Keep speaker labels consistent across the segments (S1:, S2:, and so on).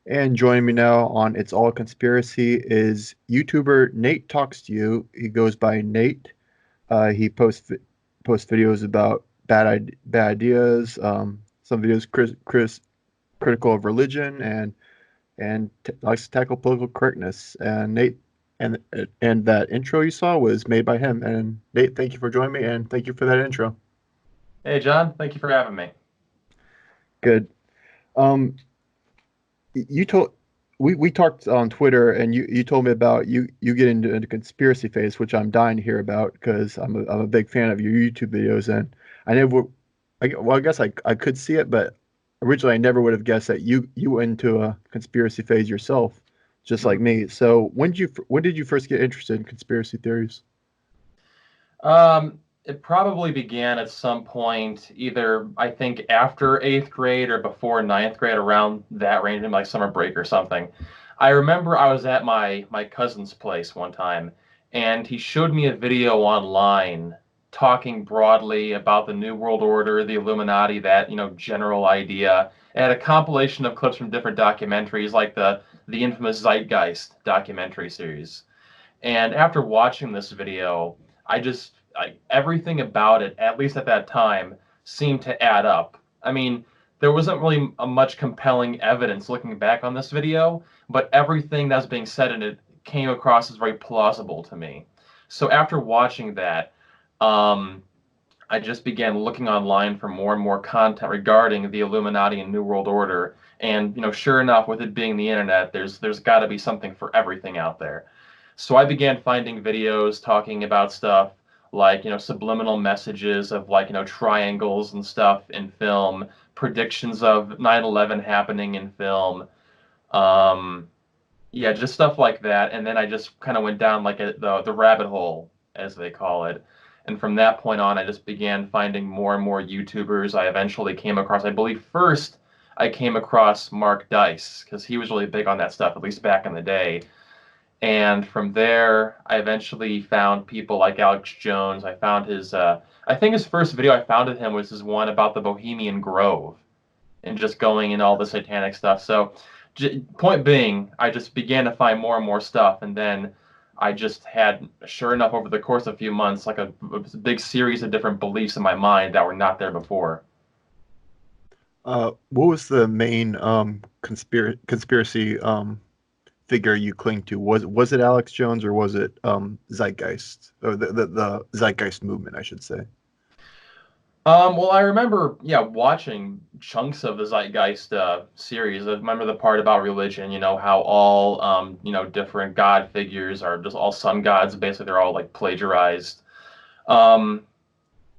S1: And joining me now on It's All a Conspiracy is YouTuber Nate Talks to You. He goes by Nate. He posts videos about bad ideas. Some videos critical of religion and likes to tackle political correctness. And that intro you saw was made by him. And Nate, thank you for joining me, and thank you for that intro.
S2: Hey, John, thank you for having me.
S1: Good. Um, you told we talked on Twitter, and you told me about you get into conspiracy phase, which I'm dying to hear about because I'm a big fan of your YouTube videos, and I never I guess I could see it, but originally I never would have guessed that you went into a conspiracy phase yourself, just like
S2: Mhm.
S1: me. So when did you first get interested in conspiracy theories?
S2: It probably began at some point, either I think after eighth grade or before ninth grade, around that range, maybe like summer break or something. I remember I was at my cousin's place one time, and he showed me a video online talking broadly about the New World Order, the Illuminati, that general idea. It had a compilation of clips from different documentaries, like the infamous Zeitgeist documentary series. And after watching this video, everything about it, at least at that time, seemed to add up. I mean, there wasn't really much compelling evidence looking back on this video, but everything that's being said in it came across as very plausible to me. So after watching that, um, I just began looking online for more and more content regarding the Illuminati and New World Order. And sure enough, with it being the internet, there's got to be something for everything out there. So I began finding videos talking about stuff like subliminal messages of like triangles and stuff in film, predictions of 9/11 happening in film. Um, yeah, just stuff like that. And then I just kind of went down like the rabbit hole, as they call it. And from that point on, I just began finding more and more YouTubers. I eventually came across, I believe first I came across Mark Dice because he was really big on that stuff, at least back in the day. And from there, I eventually found people like Alex Jones. I found I think his first video I found of him was his one about the Bohemian Grove and just going in all the satanic stuff. So, point being, I just began to find more and more stuff, and then I just had, sure enough, over the course of a few months, like a big series of different beliefs in my mind that were not there before.
S1: What was the main conspiracy figure you cling to? Was it Alex Jones, or was it Zeitgeist, or the Zeitgeist movement, I should say?
S2: Well, I remember, yeah, watching chunks of the Zeitgeist series. I remember the part about religion, how all, different god figures are just all sun gods. Basically, they're all like plagiarized. Um,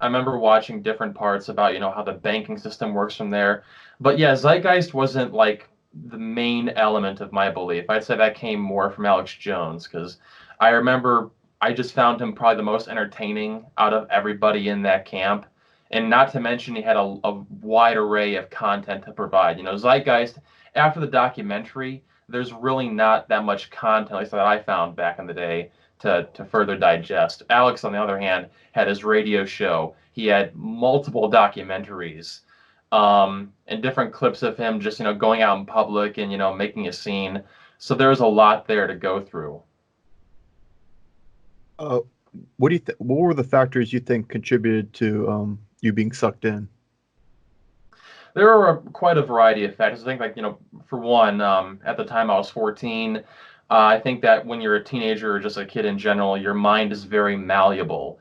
S2: I remember watching different parts about, how the banking system works from there. But yeah, Zeitgeist wasn't like the main element of my belief. I'd say that came more from Alex Jones because I remember I just found him probably the most entertaining out of everybody in that camp. And not to mention, he had a wide array of content to provide. Zeitgeist, after the documentary, there's really not that much content, at least that I found back in the day, to further digest. Alex, on the other hand, had his radio show. He had multiple documentaries, and different clips of him just going out in public and making a scene. So there was a lot there to go through.
S1: Uh, what were the factors you think contributed to you being sucked in?
S2: There are quite a variety of factors. I think, like, for one, at the time I was 14. I think that when you're a teenager or just a kid in general, your mind is very malleable.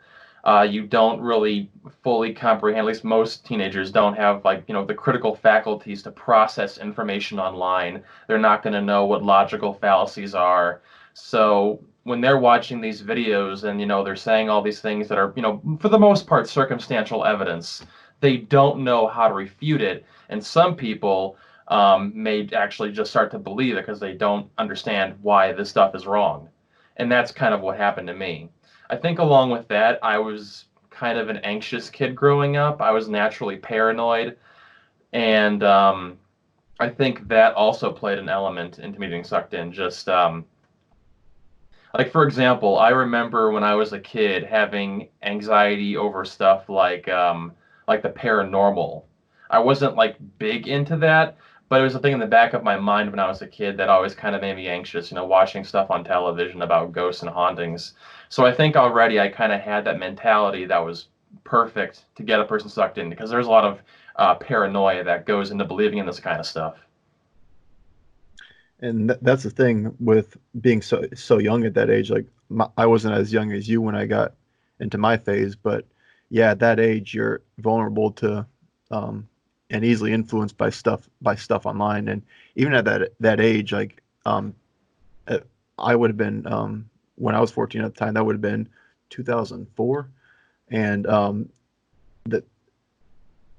S2: You don't really fully comprehend, at least most teenagers don't have, like, the critical faculties to process information online. They're not going to know what logical fallacies are. So when they're watching these videos and, they're saying all these things that are, for the most part, circumstantial evidence, they don't know how to refute it. And some people may actually just start to believe it because they don't understand why this stuff is wrong. And that's kind of what happened to me. I think along with that, I was kind of an anxious kid growing up. I was naturally paranoid. And I think that also played an element into me being sucked in. Just like, for example, I remember when I was a kid having anxiety over stuff like the paranormal. I wasn't like big into that, but it was a thing in the back of my mind when I was a kid that always kind of made me anxious, watching stuff on television about ghosts and hauntings. So I think already I kind of had that mentality that was perfect to get a person sucked in because there's a lot of paranoia that goes into believing in this kind of stuff.
S1: And that's the thing with being so young at that age. Like I wasn't as young as you when I got into my phase, but yeah, at that age, you're vulnerable to and easily influenced by stuff online. And even at that age, like uh, I would have been when I was 14 at the time, that would have been 2004, and that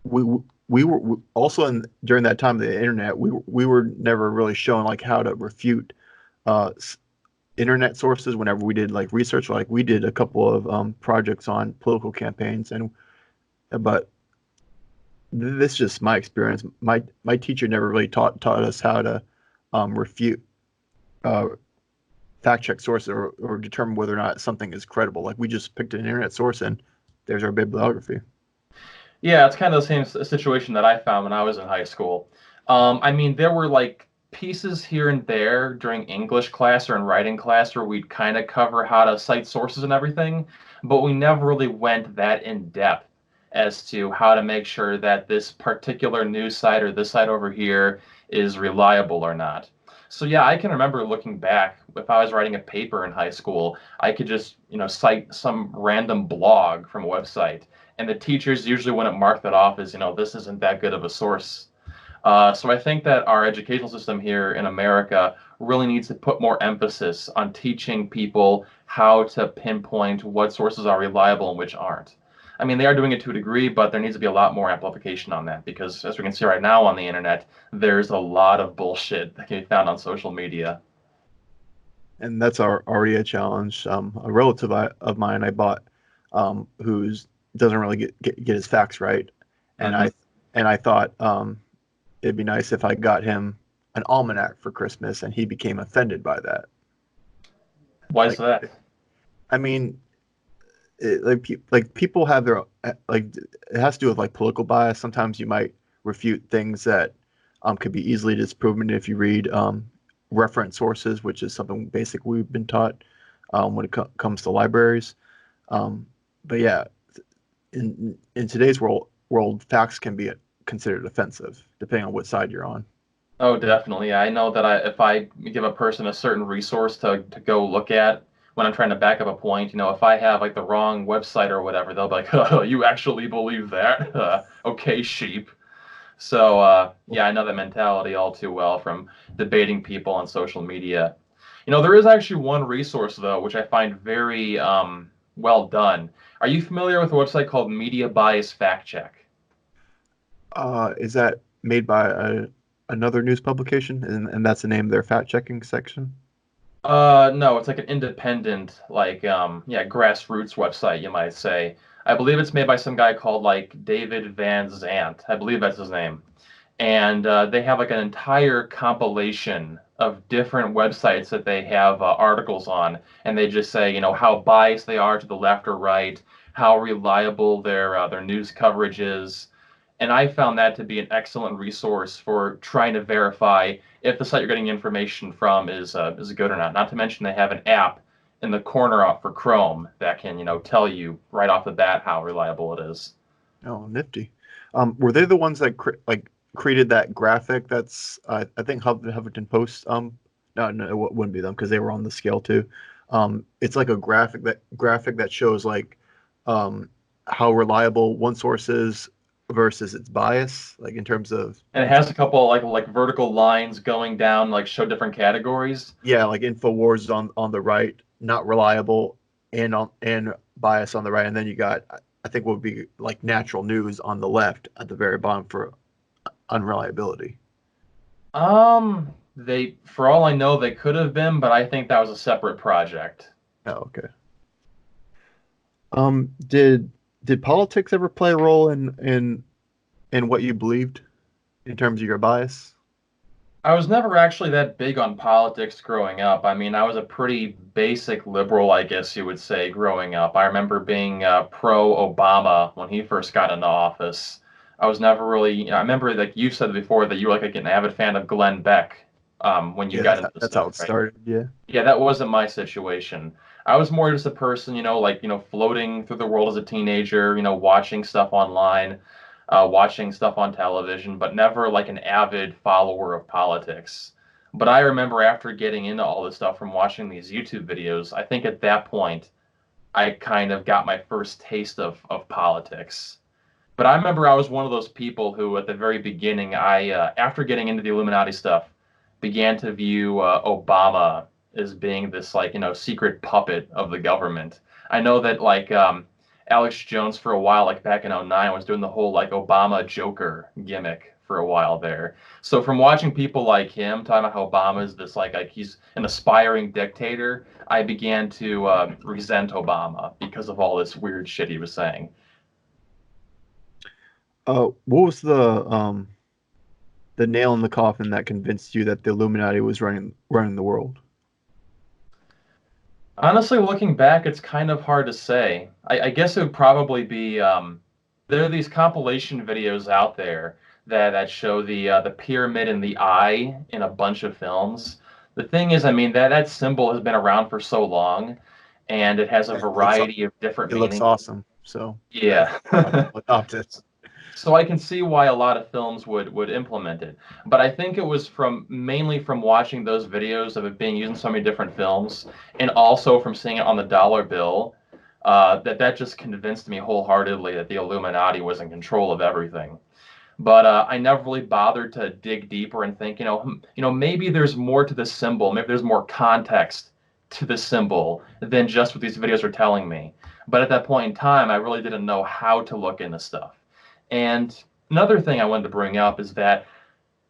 S1: we were also during that time of the internet, we were never really shown like how to refute uh, internet sources whenever we did like research. Like we did a couple of projects on political campaigns, and but this is just my experience. My teacher never really taught us how to refute uh, fact check sources or determine whether or not something is credible. Like we just picked an internet source and there's our bibliography.
S2: Yeah, it's kind of the same situation that I found when I was in high school. I mean, there were like pieces here and there during English class or in writing class where we'd kind of cover how to cite sources and everything, but we never really went that in depth as to how to make sure that this particular news site or this site over here is reliable or not. So yeah, I can remember looking back, if I was writing a paper in high school, I could just, cite some random blog from a website, and the teachers usually wouldn't mark that off as, this isn't that good of a source. So I think that our educational system here in America really needs to put more emphasis on teaching people how to pinpoint what sources are reliable and which aren't. I mean, they are doing it to a degree, but there needs to be a lot more amplification on that because, as we can see right now on the internet, there's a lot of bullshit that can be found on social media.
S1: And that's already a challenge. A relative of mine I bought, who's doesn't really get his facts right, and
S2: Hmm.
S1: I thought it'd be nice if I got him an almanac for Christmas, and he became offended by that.
S2: Why is
S1: Like,
S2: that?
S1: I mean, like people have their like it has to do with like political bias. Sometimes you might refute things that could be easily disproven if you read reference sources, which is something basic we've been taught when it comes to libraries. Um, but yeah, in today's world, facts can be considered offensive depending on what side you're on.
S2: Oh, definitely. Yeah, I know that if I give a person a certain resource to go look at when I'm trying to back up a point, if I have like the wrong website or whatever, they'll be like, oh, you actually believe that? Okay, sheep. So, yeah, I know that mentality all too well from debating people on social media. There is actually one resource, though, which I find very well done. Are you familiar with a website called Media Bias Fact Check?
S1: Is that made by another news publication, and that's the name of their fact checking section?
S2: No, it's like an independent, like, yeah, grassroots website, you might say. I believe it's made by some guy called like David Van Zant. I believe that's his name. And they have like an entire compilation of different websites that they have articles on, and they just say, how biased they are to the left or right, how reliable their news coverage is, and I found that to be an excellent resource for trying to verify if the site you're getting information from is good or not. Not to mention they have an app in the corner off for Chrome that can tell you right off the bat how reliable it is.
S1: Oh, nifty. Were they the ones that created that graphic? That's I think Huffington Post. No, it wouldn't be them because they were on the scale too. It's like a graphic that shows like how reliable one source is versus its bias, like in terms of
S2: And it has a couple like vertical lines going down like show different categories.
S1: yeah, like Infowars on the right, not reliable, and bias on the right, and then you got I think what would be like natural news on the left at the very bottom for unreliability.
S2: They, for all I know, they could have been, but I think that was a separate project.
S1: Oh, okay. Did politics ever play a role in what you believed in terms of your bias?
S2: I was never actually that big on politics growing up. I mean, I was a pretty basic liberal, I guess you would say, growing up. I remember being pro Obama when he first got into office. I was never really, I remember like you said before that you were like an avid fan of Glenn Beck when you
S1: Yeah,
S2: got into the
S1: that's how
S2: stuff,
S1: it
S2: right?
S1: started. Yeah.
S2: Yeah, that wasn't my situation. I was more just a person, like, floating through the world as a teenager, watching stuff online, watching stuff on television, but never like an avid follower of politics. But I remember after getting into all this stuff from watching these YouTube videos, I think at that point I kind of got my first taste of politics. But I remember I was one of those people who, at the very beginning, after getting into the Illuminati stuff, began to view Obama as being this like secret puppet of the government. I know that like Alex Jones for a while, like back in '09, was doing the whole like Obama Joker gimmick for a while there. So from watching people like him talking about how Obama is this like he's an aspiring dictator, I began to resent Obama because of all this weird shit he was saying.
S1: What was the nail in the coffin that convinced you that the Illuminati was running the world?
S2: Honestly, looking back, it's kind of hard to say. I guess it would probably be there are these compilation videos out there that show the pyramid and the eye in a bunch of films. The thing is, I mean, that symbol has been around for so long, and it has a
S1: Yeah,
S2: variety of different
S1: it looks
S2: meanings.
S1: awesome. So that's
S2: Yeah.
S1: why people adopt it.
S2: So I can see why a lot of films would implement it. But I think it was from mainly from watching those videos of it being used in so many different films, and also from seeing it on the dollar bill, that just convinced me wholeheartedly that the Illuminati was in control of everything. But I never really bothered to dig deeper and think, maybe there's more to the symbol. Maybe there's more context to the symbol than just what these videos are telling me. But at that point in time, I really didn't know how to look into stuff. And another thing I wanted to bring up is that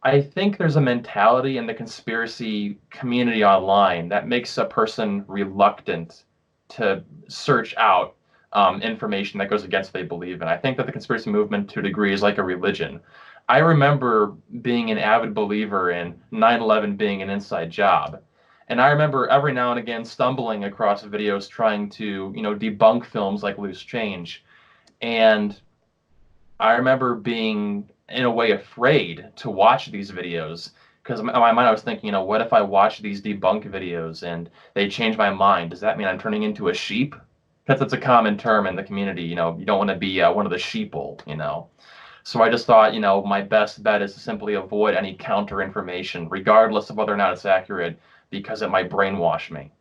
S2: I think there's a mentality in the conspiracy community online that makes a person reluctant to search out information that goes against what they believe in. I think that the conspiracy movement, to a degree, is like a religion. I remember being an avid believer in 9/11 being an inside job. And I remember every now and again stumbling across videos trying to, debunk films like Loose Change. And I remember being, in a way, afraid to watch these videos because in my mind I was thinking, what if I watch these debunk videos and they change my mind? Does that mean I'm turning into a sheep? Because that's a common term in the community. You don't want to be one of the sheeple. So I just thought, my best bet is to simply avoid any counter information, regardless of whether or not it's accurate, because it might brainwash me.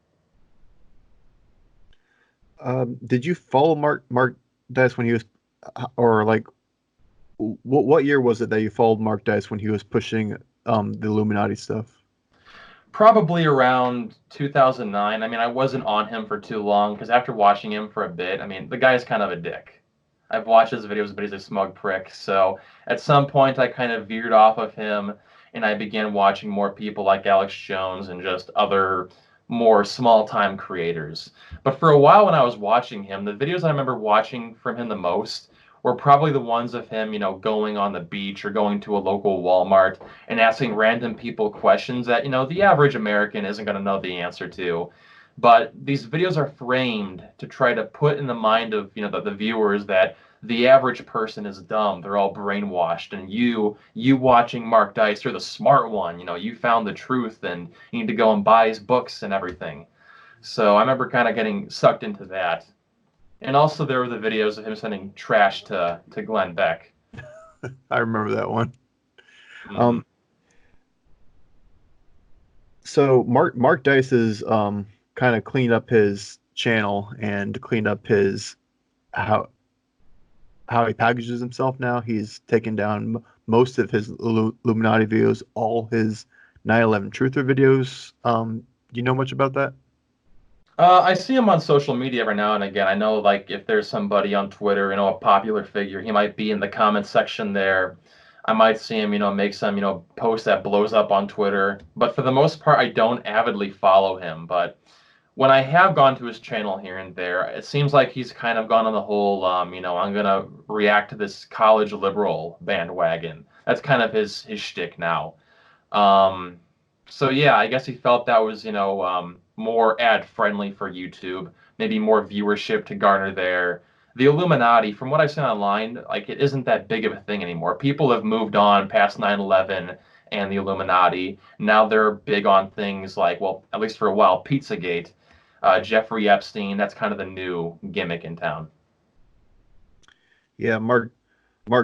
S1: Did you follow Mark Dice when he was, or like, what year was it that you followed Mark Dice when he was pushing the Illuminati stuff?
S2: Probably around 2009. I mean, I wasn't on him for too long because after watching him for a bit, I mean, the guy is kind of a dick. I've watched his videos, but he's a smug prick. So at some point, I kind of veered off of him and I began watching more people like Alex Jones and just other more small time creators. But for a while, when I was watching him, the videos I remember watching from him the most were probably the ones of him, going on the beach or going to a local Walmart and asking random people questions that, the average American isn't going to know the answer to. But these videos are framed to try to put in the mind of, the viewers that the average person is dumb. They're all brainwashed. And you watching Mark Dice, you're the smart one. You found the truth and you need to go and buy his books and everything. So I remember kind of getting sucked into that. And also there were the videos of him sending trash to Glenn Beck.
S1: I remember that one.
S2: Hmm.
S1: Um, so Mark Dice is kind of cleaned up his channel and cleaned up his how how he packages himself now. He's taken down most of his Illuminati videos, all his 9/11 truther videos. Do you know much about that?
S2: I see him on social media every now and again. I know, like, if there's somebody on Twitter, a popular figure, he might be in the comment section there. I might see him, make some, post that blows up on Twitter. But for the most part, I don't avidly follow him. But when I have gone to his channel here and there, it seems like he's kind of gone on the whole, I'm gonna react to this college liberal bandwagon. That's kind of his shtick now. Um, so yeah, I guess he felt that was, more ad friendly for YouTube, maybe more viewership to garner there. the Illuminati, from what I've seen online, like it isn't that big of a thing anymore. People have moved on past 9/11 and the Illuminati. Now they're big on things like, well, at least for a while, Pizzagate, Jeffrey Epstein. That's kind of the new gimmick in town.
S1: Yeah, Mark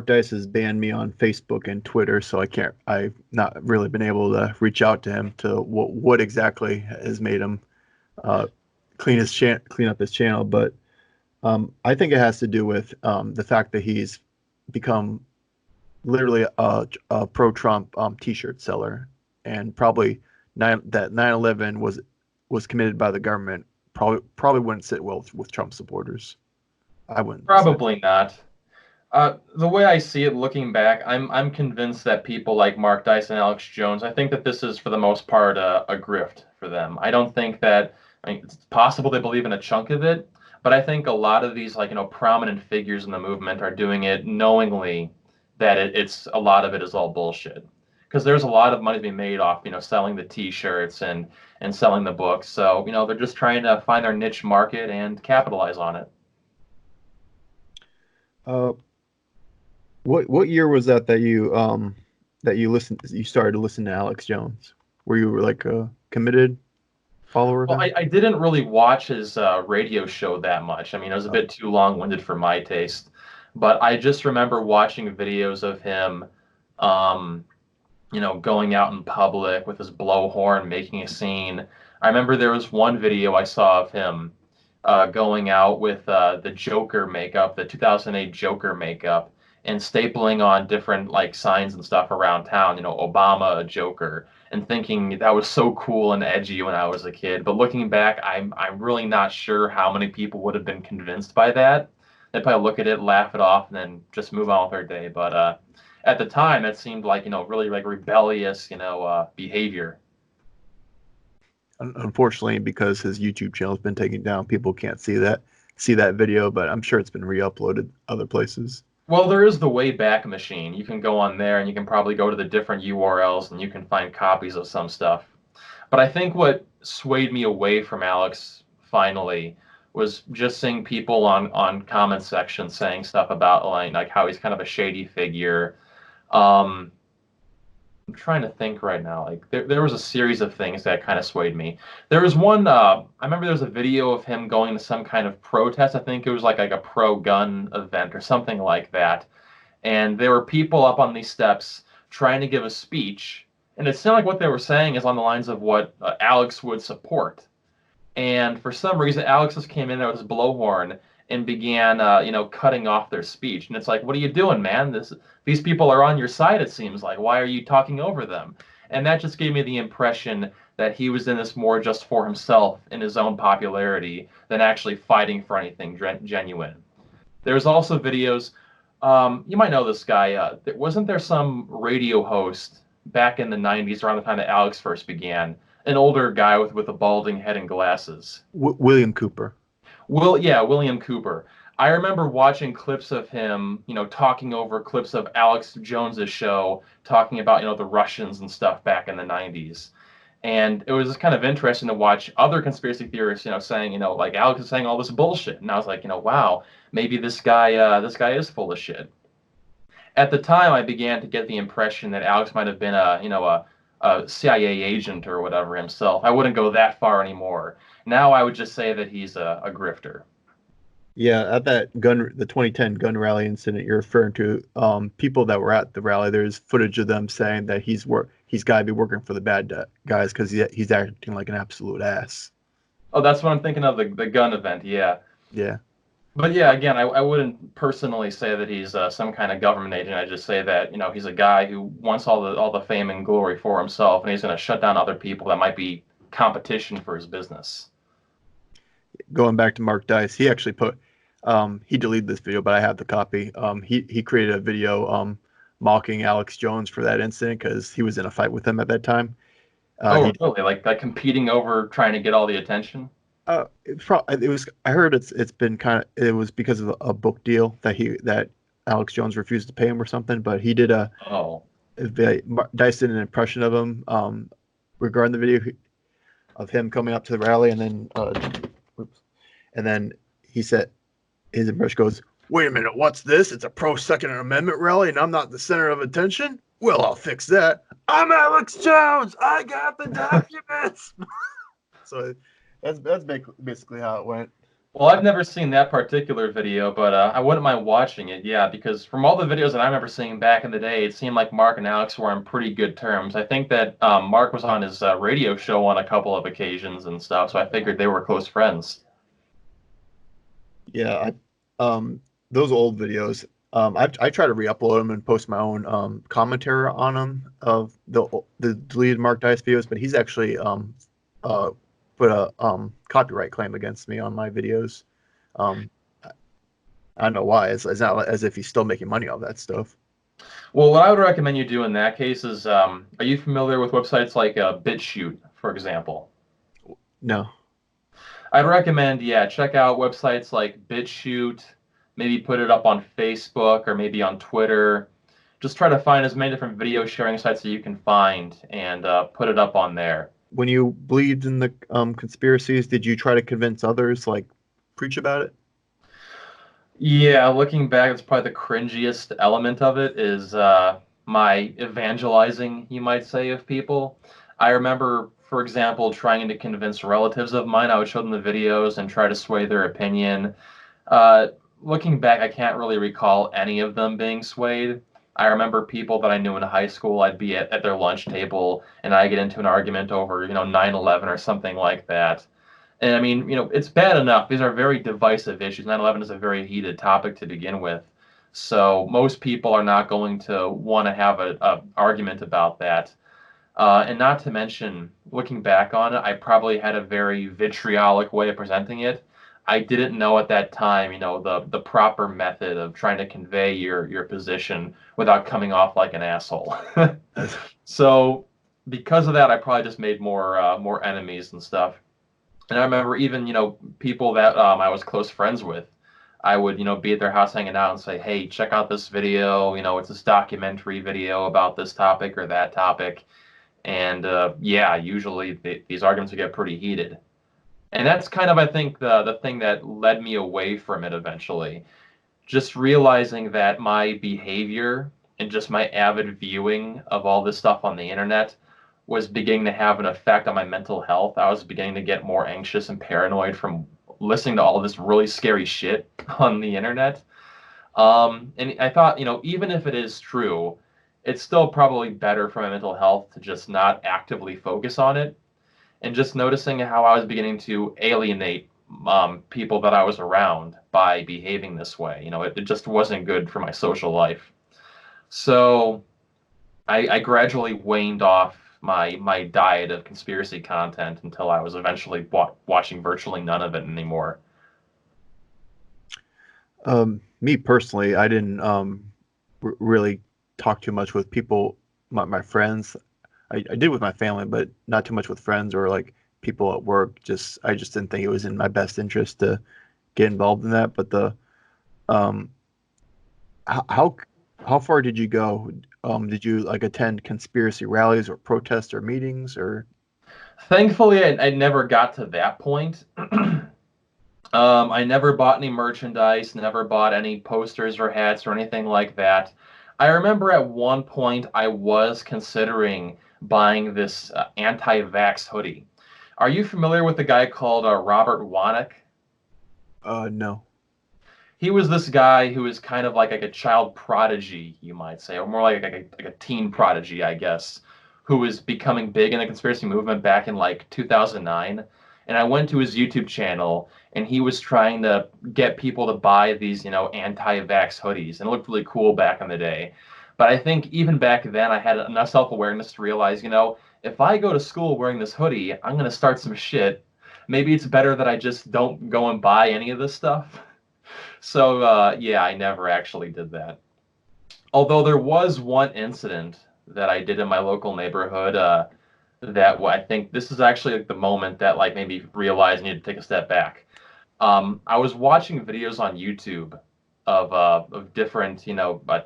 S1: Dice has banned me on Facebook and Twitter, so I've not really been able to reach out to him to what exactly has made him uh, clean up his channel. But I think it has to do with the fact that he's become literally a pro-Trump T-shirt seller, and probably 9/11 was committed by the government. Probably wouldn't sit well with Trump supporters. I wouldn't say.
S2: Probably not. The way I see it, looking back, I'm convinced that people like Mark Dice and Alex Jones, I think that this is for the most part a grift for them. I don't think that. I mean, it's possible they believe in a chunk of it, but I think a lot of these prominent figures in the movement are doing it knowingly that it's a lot of it is all bullshit. Because there's a lot of money to be made off selling the T-shirts and selling the books. So they're just trying to find their niche market and capitalize on it.
S1: Uh, what year was that you started to listen to Alex Jones? Were you like a committed follower of
S2: Well,
S1: him?
S2: I didn't really watch his radio show that much. I mean, it was a bit too long-winded for my taste. But I just remember watching videos of him, um, going out in public with his blowhorn, making a scene. I remember there was one video I saw of him going out with the Joker makeup, the 2008 Joker makeup, and stapling on different like signs and stuff around town. Obama, Joker, and thinking that was so cool and edgy when I was a kid. But looking back, I'm really not sure how many people would have been convinced by that. They'd probably look at it, laugh it off, and then just move on with their day. But at the time, it seemed like really like rebellious, behavior.
S1: Unfortunately, because his YouTube channel has been taken down, people can't see that video, but I'm sure it's been re-uploaded other places.
S2: Well, there is the Wayback Machine. You can go on there and you can probably go to the different URLs and you can find copies of some stuff. But I think what swayed me away from Alex finally was just seeing people on comment sections saying stuff about like how he's kind of a shady figure. Um, I'm trying to think right now. Like there was a series of things that kind of swayed me. There was one. I remember there was a video of him going to some kind of protest. I think it was like a pro-gun event or something like that. And there were people up on these steps trying to give a speech, and it sounded like what they were saying is on the lines of what Alex would support. And for some reason, Alex just came in there with his blowhorn and began, cutting off their speech. And it's like, what are you doing, man? These people are on your side, it seems like. Why are you talking over them? And that just gave me the impression that he was in this more just for himself and his own popularity than actually fighting for anything genuine. There's also videos. You might know this guy. Wasn't there some radio host back in the 90s, around the time that Alex first began? An older guy with a balding head and glasses.
S1: William Cooper.
S2: Yeah, William Cooper. I remember watching clips of him, talking over clips of Alex Jones's show, talking about, the Russians and stuff back in the 90s. And it was just kind of interesting to watch other conspiracy theorists, saying, like Alex is saying all this bullshit. And I was like, wow, maybe this guy is full of shit. At the time, I began to get the impression that Alex might have been a CIA agent or whatever himself. I wouldn't go that far anymore. Now I would just say that he's a grifter.
S1: Yeah, at the 2010 gun rally incident you're referring to, people that were at the rally, there's footage of them saying that he's got to be working for the bad guys because he's acting like an absolute ass.
S2: Oh, that's what I'm thinking of, the gun event. Yeah.
S1: Yeah.
S2: But yeah, again, I wouldn't personally say that he's some kind of government agent. I just say that he's a guy who wants all the fame and glory for himself, and he's going to shut down other people that might be competition for his business.
S1: Going back to Mark Dice, he actually he deleted this video, but I have the copy. He created a video mocking Alex Jones for that incident because he was in a fight with him at that time.
S2: Oh, really? Like competing over trying to get all the attention?
S1: It was. I heard it's been kind of. It was because of a book deal that Alex Jones refused to pay him or something. But he did
S2: Oh.
S1: Dice did an impression of him regarding the video of him coming up to the rally, and then he said his impression goes, "Wait a minute, what's this? It's a pro Second Amendment rally, and I'm not the center of attention. Well, I'll fix that. I'm Alex Jones. I got the documents." So that's basically how it went.
S2: Well, I've never seen that particular video, but I wouldn't mind watching it, yeah, because from all the videos that I remember seeing back in the day, it seemed like Mark and Alex were on pretty good terms. I think that Mark was on his radio show on a couple of occasions and stuff, so I figured they were close friends.
S1: Yeah, those old videos. I try to re-upload them and post my own commentary on them of the deleted Mark Dice videos, but he's actually uh put a copyright claim against me on my videos. Um, I don't know why. It's not as if he's still making money off that stuff.
S2: Well, what I would recommend you do in that case is, are you familiar with websites like BitChute, for example?
S1: No.
S2: I'd recommend, yeah, check out websites like BitChute, maybe put it up on Facebook or maybe on Twitter. Just try to find as many different video sharing sites that you can find and put it up on there.
S1: When you believed in the conspiracies, did you try to convince others, like preach about it?
S2: Yeah, looking back, it's probably the cringiest element of it is my evangelizing, you might say, of people. I remember, for example, trying to convince relatives of mine. I would show them the videos and try to sway their opinion. Uh, Looking back, I can't really recall any of them being swayed. I remember people that I knew in high school, I'd be at their lunch table and I get into an argument over, 9/11 or something like that. And I mean, it's bad enough. These are very divisive issues. 9/11 is a very heated topic to begin with. So most people are not going to want to have a argument about that. And not to mention, looking back on it, I probably had a very vitriolic way of presenting it. I didn't know at that time, the proper method of trying to convey your position without coming off like an asshole. So because of that, I probably just made more enemies and stuff. And I remember even, people that I was close friends with, I would, be at their house hanging out and say, hey, check out this video. It's this documentary video about this topic or that topic. And yeah, usually these arguments would get pretty heated. And that's kind of, I think, the thing that led me away from it eventually. Just realizing that my behavior and just my avid viewing of all this stuff on the internet was beginning to have an effect on my mental health. I was beginning to get more anxious and paranoid from listening to all of this really scary shit on the internet. And I thought, even if it is true, it's still probably better for my mental health to just not actively focus on it. And just noticing how I was beginning to alienate people that I was around by behaving this way. It just wasn't good for my social life. So I gradually waned off my diet of conspiracy content until I was eventually watching virtually none of it anymore.
S1: Me personally, I didn't really talk too much with people, my friends. I did with my family, but not too much with friends or like people at work. I just didn't think it was in my best interest to get involved in that. But um, how how far did you go? Did you like attend conspiracy rallies or protests or meetings or?
S2: Thankfully, I never got to that point. I never bought any merchandise, never bought any posters or hats or anything like that. I remember at one point I was considering buying this anti-vax hoodie. Are you familiar with the guy called Robert Wanick?
S1: No.
S2: He was this guy who was kind of like a child prodigy, you might say, or more like a teen prodigy, I guess, who was becoming big in the conspiracy movement back in like 2009. And I went to his YouTube channel, and he was trying to get people to buy these, anti-vax hoodies, and it looked really cool back in the day. But I think even back then, I had enough self-awareness to realize, if I go to school wearing this hoodie, I'm gonna start some shit. Maybe it's better that I just don't go and buy any of this stuff. So yeah, I never actually did that. Although there was one incident that I did in my local neighborhood that I think this is actually like the moment that like made me realize I need to take a step back. I was watching videos on YouTube of different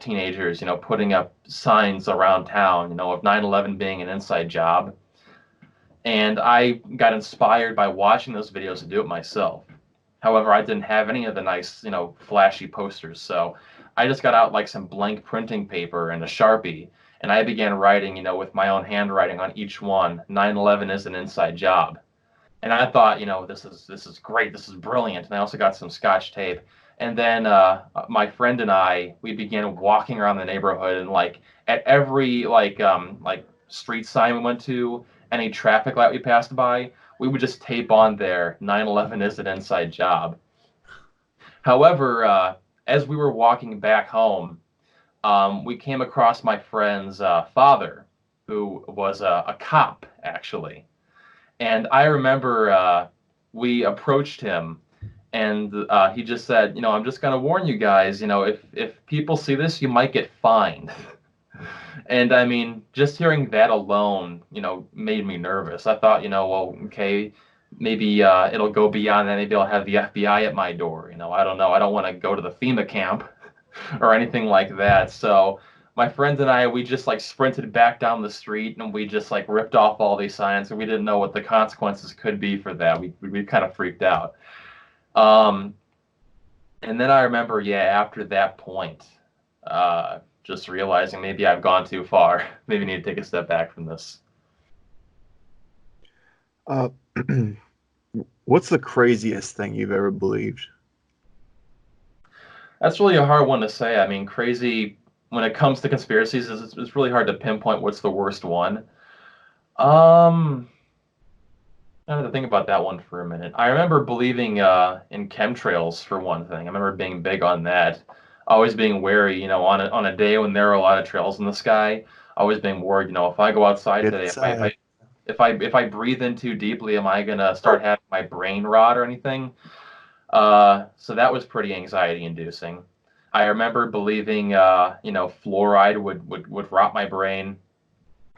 S2: teenagers putting up signs around town of 9/11 being an inside job, and I got inspired by watching those videos to do it myself. However, I didn't have any of the nice, flashy posters. So I just got out like some blank printing paper and a Sharpie, and I began writing, with my own handwriting on each one. 9/11 is an inside job. And I thought, this is great, this is brilliant. And I also got some Scotch tape. And then my friend and we began walking around the neighborhood, and like at every like street sign we went to, any traffic light we passed by, we would just tape on there, 9/11 is an inside job. However, as we were walking back home, we came across my friend's father, who was a cop, actually. And I remember we approached him, and he just said, I'm just going to warn you guys, if people see this, you might get fined. And I mean, just hearing that alone, made me nervous. I thought, well, okay, maybe it'll go beyond that. Maybe I'll have the FBI at my door. I don't know. I don't want to go to the FEMA camp or anything like that. So my friends and we just like sprinted back down the street, and we just like ripped off all these signs, and we didn't know what the consequences could be for that. We kind of freaked out. Um, and then I remember, yeah, after that point, just realizing maybe I've gone too far. Maybe need to take a step back from this.
S1: Uh, what's the craziest thing you've ever believed?
S2: That's really a hard one to say. I mean, crazy when it comes to conspiracies, it's really hard to pinpoint what's the worst one. Um, I have to think about that one for a minute. I remember believing in chemtrails for one thing. I remember being big on that. Always being wary, on a day when there are a lot of trails in the sky. Always being worried, if I go outside today,
S1: It's
S2: if I breathe in too deeply, am I gonna start having my brain rot or anything? So that was pretty anxiety inducing. I remember believing, fluoride would rot my brain.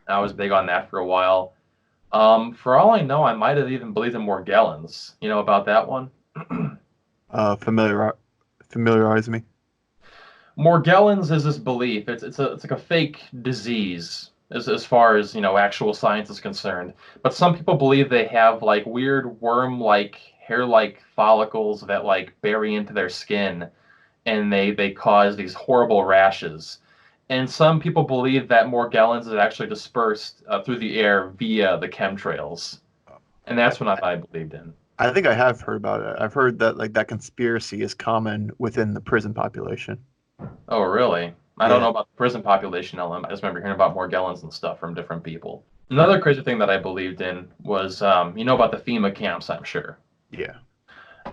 S2: I was big on that for a while. For all I know, I might have even believed in Morgellons. You know about that one?
S1: familiar familiarize me.
S2: Morgellons is this belief. It's like a fake disease as far as actual science is concerned. But some people believe they have like weird worm-like hair-like follicles that like bury into their skin, and they cause these horrible rashes. And some people believe that Morgellons is actually dispersed through the air via the chemtrails. And that's what I believed in.
S1: I think I have heard about it. I've heard that like that conspiracy is common within the prison population.
S2: Oh, really? I don't
S1: Yeah.
S2: know about the prison population element. I just remember hearing about Morgellons and stuff from different people. Another crazy thing that I believed in was, about the FEMA camps, I'm sure.
S1: Yeah.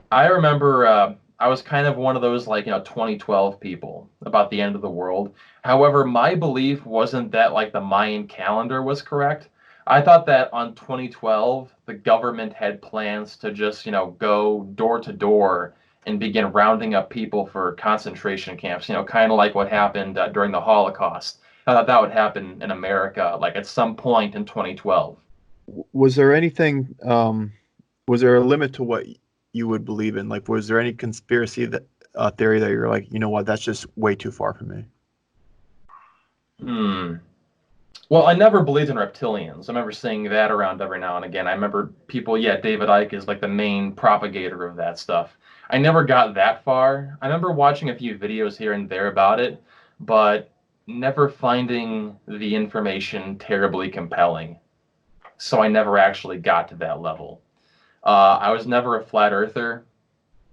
S2: I remember I was kind of one of those, like, 2012 people about the end of the world. However, my belief wasn't that, like, the Mayan calendar was correct. I thought that on 2012, the government had plans to just, go door to door and begin rounding up people for concentration camps, kind of like what happened during the Holocaust. I thought that would happen in America, like, at some point in 2012.
S1: Was there anything? Was there a limit to what you would believe in? Like, was there any conspiracy that theory that you're like, you know what, that's just way too far for me?
S2: Hmm. Well, I never believed in reptilians. I remember seeing that around every now and again. I remember people, yeah, David Icke is like the main propagator of that stuff. I never got that far. I remember watching a few videos here and there about it, but never finding the information terribly compelling. So I never actually got to that level. I was never a flat earther.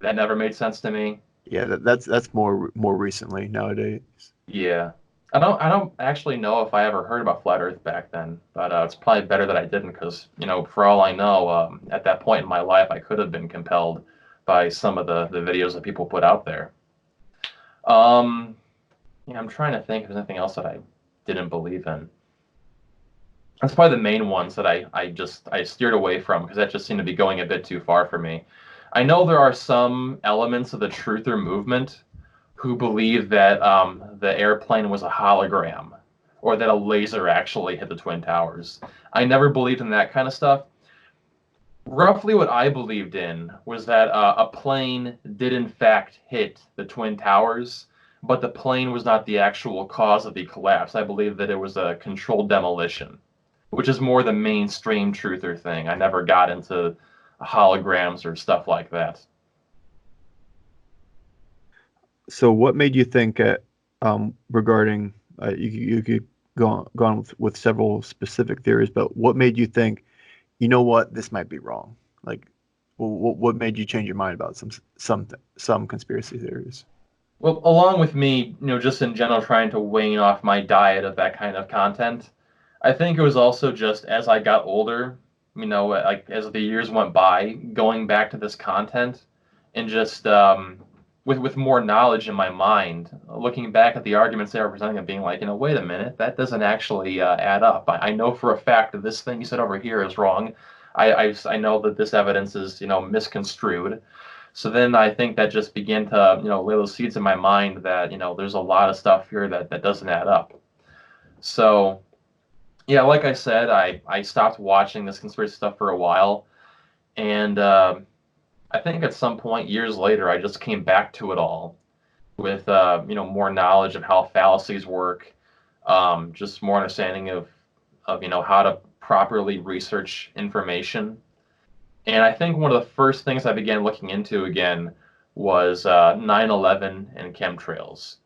S2: That never made sense to me.
S1: Yeah, that's more recently nowadays.
S2: Yeah. I don't actually know if I ever heard about flat Earth back then, but it's probably better that I didn't because, for all I know, at that point in my life, I could have been compelled by some of the videos that people put out there. Um, yeah, I'm trying to think if there's anything else that I didn't believe in. That's probably the main ones that I steered away from because that just seemed to be going a bit too far for me. I know there are some elements of the truther movement who believe that the airplane was a hologram or that a laser actually hit the Twin Towers. I never believed in that kind of stuff. Roughly what I believed in was that a plane did in fact hit the Twin Towers, but the plane was not the actual cause of the collapse. I believe that it was a controlled demolition, which is more the mainstream truther thing. I never got into holograms or stuff like that.
S1: So what made you think regarding you could go on with several specific theories, but what made you think, you know what, this might be wrong? Like, what made you change your mind about some conspiracy theories?
S2: Well, along with me, just in general trying to wane off my diet of that kind of content, I think it was also just as I got older, like as the years went by, going back to this content and just with more knowledge in my mind, looking back at the arguments they were presenting and being like, wait a minute, that doesn't actually add up. I know for a fact that this thing you said over here is wrong. I know that this evidence is, misconstrued. So then I think that just began to, lay those seeds in my mind that, there's a lot of stuff here that doesn't add up. So, yeah, like I said, I stopped watching this conspiracy stuff for a while. And I think at some point, years later, I just came back to it all with, more knowledge of how fallacies work, just more understanding of, how to properly research information. And I think one of the first things I began looking into again was 9/11 and chemtrails.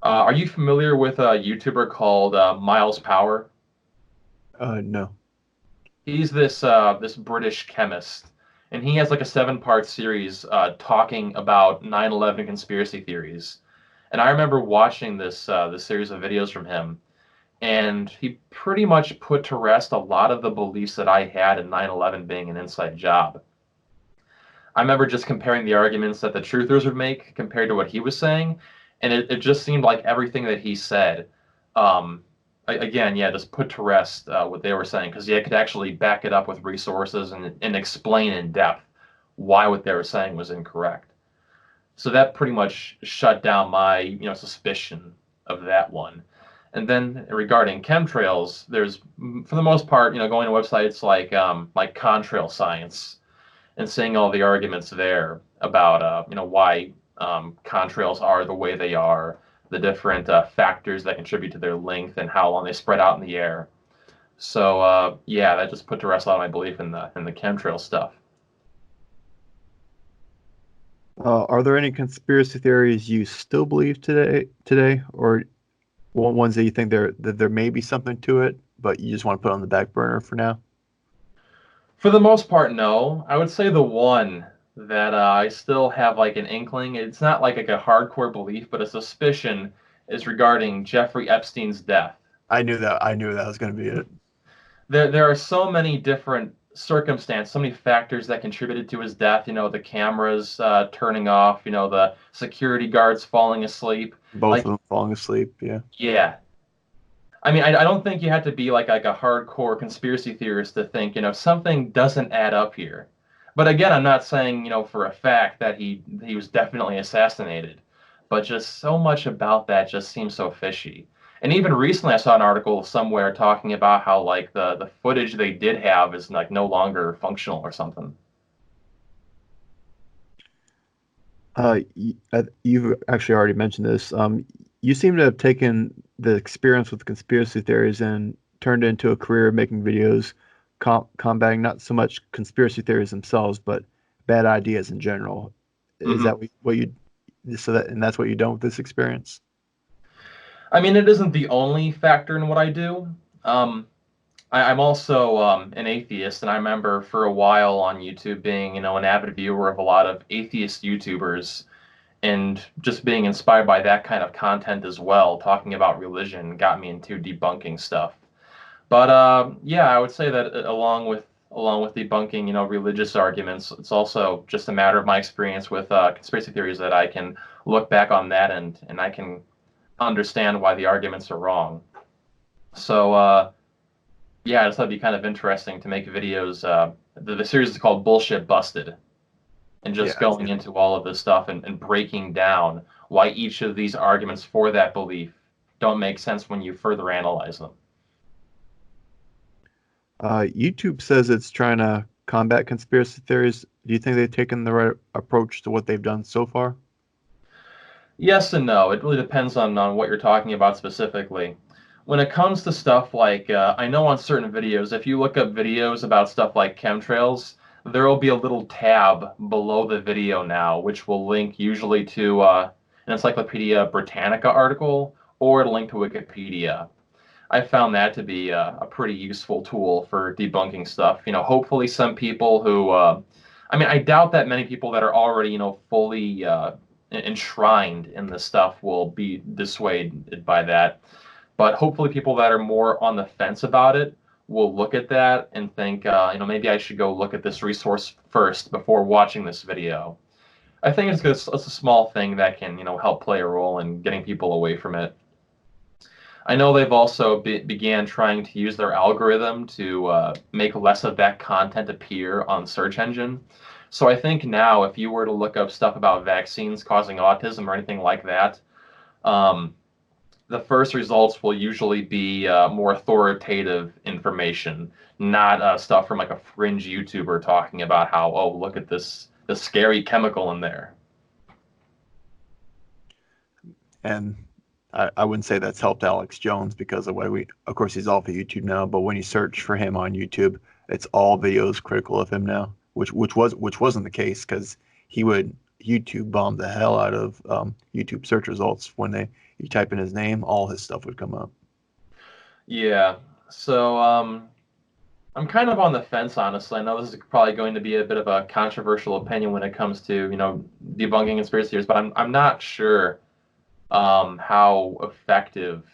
S2: Are you familiar with a YouTuber called Miles Power?
S1: No.
S2: He's this British chemist, and he has like a 7-part series talking about 9/11 conspiracy theories. And I remember watching this series of videos from him, and he pretty much put to rest a lot of the beliefs that I had in 9/11 being an inside job. I remember just comparing the arguments that the truthers would make compared to what he was saying, and it just seemed like everything that he said, um, again, yeah, just put to rest what they were saying because they could actually back it up with resources and explain in depth why what they were saying was incorrect. So that pretty much shut down my suspicion of that one. And then regarding chemtrails, there's for the most part going to websites like Contrail Science and seeing all the arguments there about why contrails are the way they are, the different factors that contribute to their length and how long they spread out in the air. So yeah, that just put to rest a lot of my belief in the chemtrail stuff.
S1: Are there any conspiracy theories you still believe today, or ones that you think there may be something to it, but you just want to put on the back burner for now?
S2: For the most part, no. I would say the one that I still have like an inkling. It's not like a hardcore belief, but a suspicion is regarding Jeffrey Epstein's death.
S1: I knew that was going to be it.
S2: There are so many different circumstances, so many factors that contributed to his death. The cameras turning off, the security guards falling asleep.
S1: Both
S2: Like,
S1: of them falling asleep. Yeah.
S2: yeah. I mean, I don't think you have to be like a hardcore conspiracy theorist to think, something doesn't add up here. But again, I'm not saying, for a fact that he was definitely assassinated, but just so much about that just seems so fishy. And even recently, I saw an article somewhere talking about how like the footage they did have is like no longer functional or something.
S1: You've actually already mentioned this. You seem to have taken the experience with conspiracy theories and turned it into a career making videos, combating not so much conspiracy theories themselves, but bad ideas in general. Is
S2: Hmm.
S1: that what you so that and that's what you've done with this experience?
S2: I mean, it isn't the only factor in what I do. Um, I'm also an atheist, and I remember for a while on YouTube being, an avid viewer of a lot of atheist YouTubers and just being inspired by that kind of content as well, talking about religion got me into debunking stuff. But yeah, I would say that along with debunking, religious arguments, it's also just a matter of my experience with conspiracy theories that I can look back on that and I can understand why the arguments are wrong. So yeah, I just thought it'd be kind of interesting to make videos. The series is called Bullshit Busted, and
S1: Yeah,
S2: just
S1: I've
S2: going
S1: seen it.
S2: into all of this stuff and breaking down why each of these arguments for that belief don't make sense when you further analyze them.
S1: YouTube says it's trying to combat conspiracy theories. Do you think they've taken the right approach to what they've done so far?
S2: Yes and no. It really depends on what you're talking about specifically. When it comes to stuff like, I know on certain videos, if you look up videos about stuff like chemtrails, there will be a little tab below the video now, which will link usually to an Encyclopedia Britannica article or a link to Wikipedia. I found that to be a pretty useful tool for debunking stuff. Hopefully some people who, I mean, I doubt that many people that are already, fully enshrined in this stuff will be dissuaded by that. But hopefully people that are more on the fence about it will look at that and think, maybe I should go look at this resource first before watching this video. I think it's a small thing that can, help play a role in getting people away from it. I know they've also began trying to use their algorithm to make less of that content appear on search engine. So I think now, if you were to look up stuff about vaccines causing autism or anything like that, um, the first results will usually be more authoritative information, not stuff from like a fringe YouTuber talking about how, oh, look at this scary chemical in there.
S1: And I wouldn't say that's helped Alex Jones because of course, he's off of YouTube now. But when you search for him on YouTube, it's all videos critical of him now, which wasn't the case because he would YouTube bomb the hell out of YouTube search results when you type in his name, all his stuff would come up.
S2: Yeah. So I'm kind of on the fence, honestly. I know this is probably going to be a bit of a controversial opinion when it comes to, debunking conspiracy theories, but I'm not sure how effective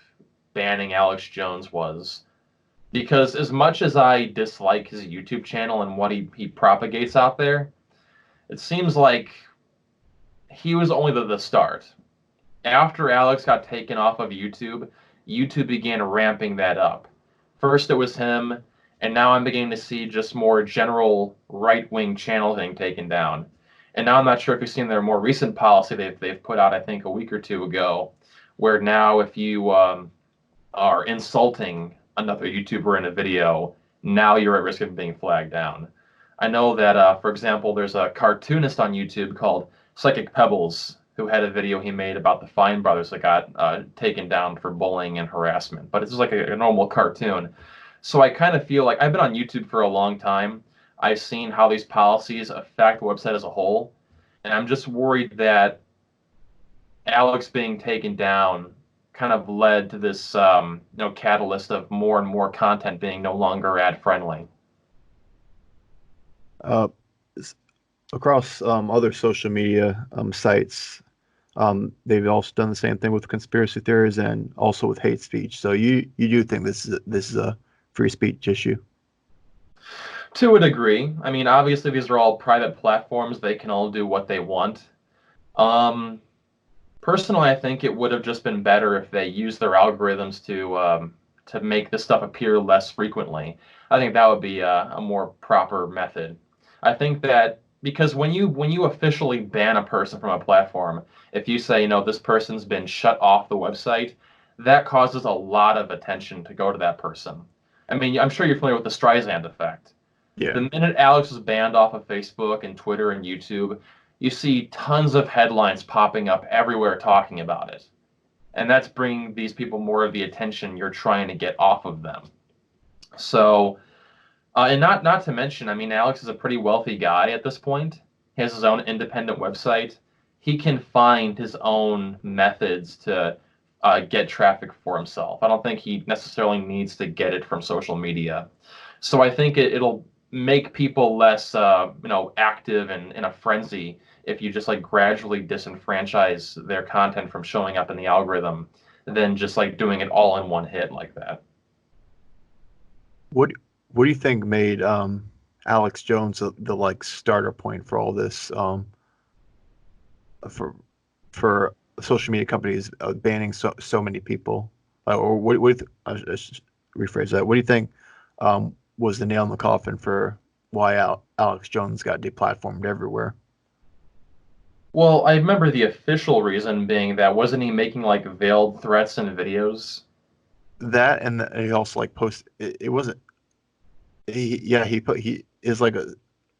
S2: banning Alex Jones was. Because as much as I dislike his YouTube channel and what he propagates out there, it seems like he was only the start. After Alex got taken off of YouTube, YouTube began ramping that up. First it was him, and now I'm beginning to see just more general right-wing channels getting taken down. And now I'm not sure if you've seen their more recent policy they've put out, I think, a week or two ago, where now if you are insulting another YouTuber in a video, now you're at risk of being flagged down. I know that, for example, there's a cartoonist on YouTube called Psychic Pebbles who had a video he made about the Fine brothers that got taken down for bullying and harassment. But it's just like a normal cartoon. So I kind of feel like I've been on YouTube for a long time. I've seen how these policies affect the website as a whole. And I'm just worried that Alex being taken down kind of led to this catalyst of more and more content being no longer ad friendly.
S1: Uh, Across other social media sites, they've also done the same thing with conspiracy theories and also with hate speech. So you do think this is a free speech issue?
S2: To a degree. I mean, obviously these are all private platforms. They can all do what they want. Um, Personally, I think it would have just been better if they used their algorithms to make this stuff appear less frequently. I think that would be a more proper method. I think that because when you officially ban a person from a platform, if you say, this person's been shut off the website, that causes a lot of attention to go to that person. I mean, I'm sure you're familiar with the Streisand effect.
S1: Yeah.
S2: The minute Alex was banned off of Facebook and Twitter and YouTube, you see tons of headlines popping up everywhere talking about it. And that's bringing these people more of the attention you're trying to get off of them. So, and not to mention, I mean, Alex is a pretty wealthy guy at this point. He has his own independent website. He can find his own methods to get traffic for himself. I don't think he necessarily needs to get it from social media. So I think it'll make people less, active and in a frenzy if you just like gradually disenfranchise their content from showing up in the algorithm than just like doing it all in one hit like that.
S1: What what do you think made Alex Jones the like starter point for all this for for social media companies banning so many people? Or I should rephrase that. What do you think was the nail in the coffin for why Alex Jones got deplatformed everywhere?
S2: Well, I remember the official reason being that wasn't he making like veiled threats in videos?
S1: That and he also like it wasn't he is like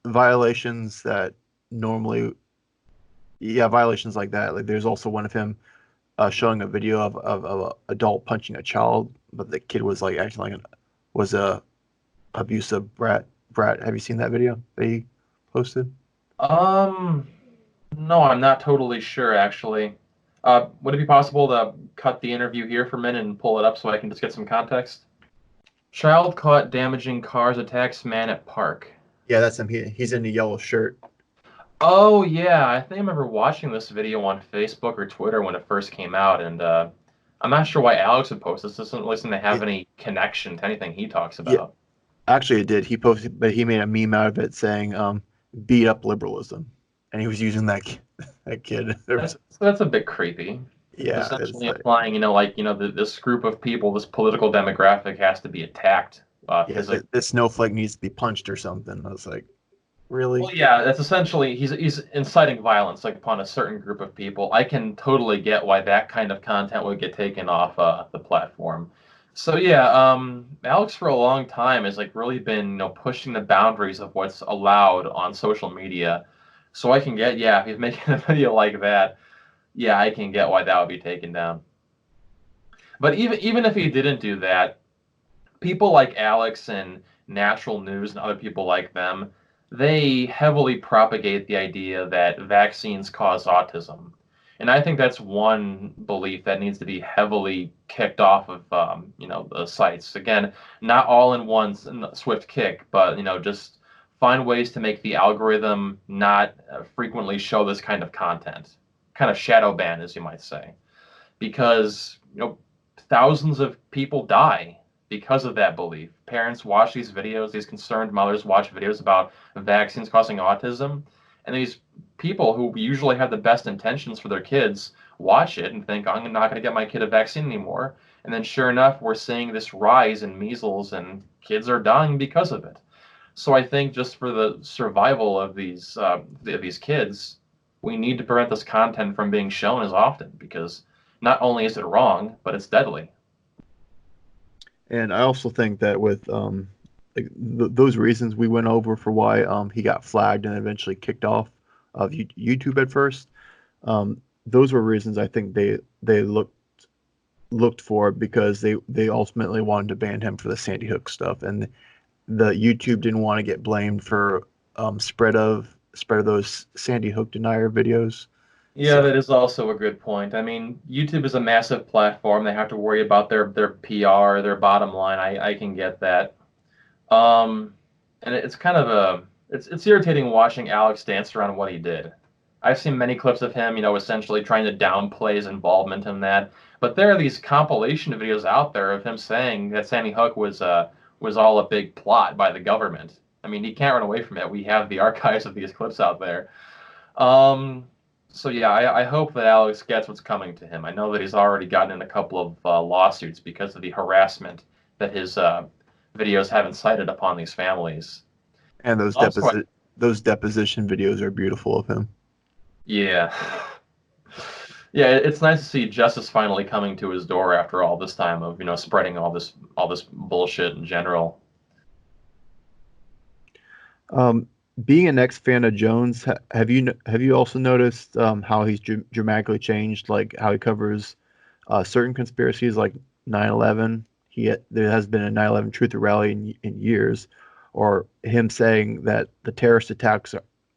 S1: violations that normally violations like that. Like there's also one of him showing a video of a adult punching a child, but the kid was like acting like was a abusive brat. Have you seen that video that he posted?
S2: Um, no, I'm not totally sure actually. Would it be possible to cut the interview here for a minute and pull it up so I can just get some context? Child caught damaging cars attacks man at park.
S1: Yeah, that's him. He's in the yellow shirt.
S2: Oh yeah, I think I remember watching this video on Facebook or Twitter when it first came out, and I'm not sure why Alex would post this. This doesn't really seem to have
S1: It,
S2: any connection to anything he talks
S1: yeah,
S2: about.
S1: actually, it did. He posted, but he made a meme out of it saying, "Beat up liberalism," and he was using that kid.
S2: That's a bit creepy. It's
S1: Yeah, it's
S2: essentially
S1: like,
S2: implying, this group of people, this political demographic has to be attacked
S1: yeah,
S2: physically.
S1: this snowflake needs to be punched or something. I was like,
S2: Well,
S1: really?
S2: yeah, that's essentially he's inciting violence like upon a certain group of people. I can totally get why that kind of content would get taken off the platform. So yeah, Alex for a long time has like really been pushing the boundaries of what's allowed on social media. So I can get, yeah, if he's making a video like that, yeah, I can get why that would be taken down. But even if he didn't do that, people like Alex and Natural News and other people like them, they heavily propagate the idea that vaccines cause autism. And I think that's one belief that needs to be heavily kicked off of, the sites. Again, not all in one swift kick, but just find ways to make the algorithm not frequently show this kind of content, kind of shadow ban, as you might say, because thousands of people die because of that belief. Parents watch these videos, these concerned mothers watch videos about vaccines causing autism, and these people who usually have the best intentions for their kids watch it and think, I'm not going to get my kid a vaccine anymore. And then, sure enough, we're seeing this rise in measles, and kids are dying because of it. So I think just for the survival of these kids, we need to prevent this content from being shown as often because not only is it wrong, but it's deadly.
S1: And I also think that with like those reasons we went over for why he got flagged and eventually kicked off of YouTube at first, those were reasons I think they looked for because they ultimately wanted to ban him for the Sandy Hook stuff, and the YouTube didn't want to get blamed for spread of those Sandy Hook denier videos.
S2: Yeah,
S1: So
S2: that is also a good point. I mean, YouTube is a massive platform. They have to worry about their PR, their bottom line. I can get that. Um, and it's kind of it's irritating watching Alex dance around what he did. I've seen many clips of him, essentially trying to downplay his involvement in that. But there are these compilation videos out there of him saying that Sandy Hook was all a big plot by the government. I mean, he can't run away from it. We have the archives of these clips out there. Um, so yeah, I hope that Alex gets what's coming to him. I know that he's already gotten in a couple of lawsuits because of the harassment that his videos have incited upon these families.
S1: and
S2: Also,
S1: those deposition videos are beautiful of him.
S2: yeah, yeah, it's nice to see justice finally coming to his door after all this time of spreading all this bullshit in general.
S1: Um, Being an ex fan of Jones, have you also noticed how he's dramatically changed, like how he covers certain conspiracies like 9/11? There has been a 9/11 Truth Rally in years, or him saying that the terrorist attacks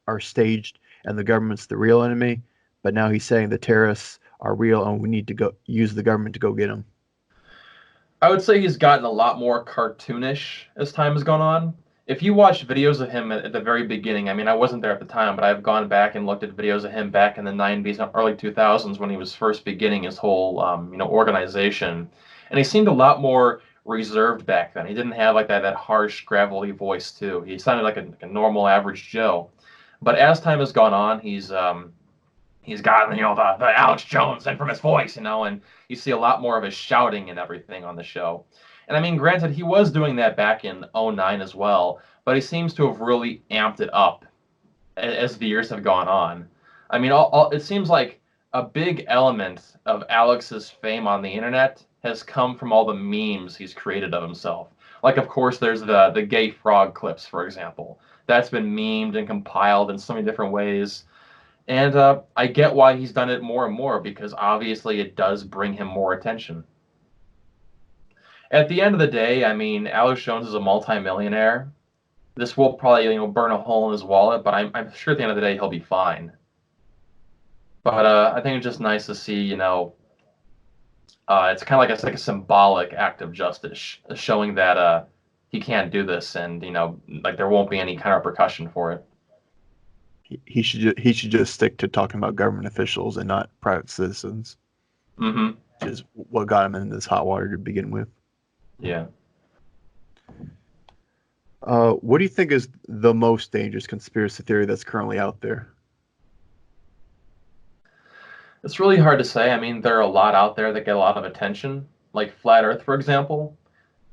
S1: are staged and the government's the real enemy, but now he's saying the terrorists are real and we need to go use the government to go get them.
S2: I would say he's gotten a lot more cartoonish as time has gone on. If you watch videos of him at the very beginning, I mean, I wasn't there at the time, but I've gone back and looked at videos of him back in the 90s and early 2000s when he was first beginning his whole, organization. And he seemed a lot more reserved back then. He didn't have like that harsh, gravelly voice, too. He sounded like a normal, average Joe. But as time has gone on, he's got the Alex Jones infamous voice, and you see a lot more of his shouting and everything on the show. And I mean, granted, he was doing that back in '09 as well, but he seems to have really amped it up as the years have gone on. I mean, it seems like a big element of Alex's fame on the internet has come from all the memes he's created of himself. Like, of course, there's the gay frog clips, for example. That's been memed and compiled in so many different ways. And I get why he's done it more and more because obviously it does bring him more attention. At the end of the day, I mean, Alex Jones is a multimillionaire. This will probably burn a hole in his wallet, but I'm sure at the end of the day he'll be fine. But I think it's just nice to see, it's kind of like it's like a symbolic act of justice, showing that he can't do this, and like there won't be any kind of repercussion for it.
S1: He should just stick to talking about government officials and not private citizens,
S2: Hmm.
S1: which is what got him in this hot water to begin with.
S2: Yeah.
S1: What do you think is the most dangerous conspiracy theory that's currently out there?
S2: It's really hard to say. I mean, there are a lot out there that get a lot of attention, like flat Earth, for example.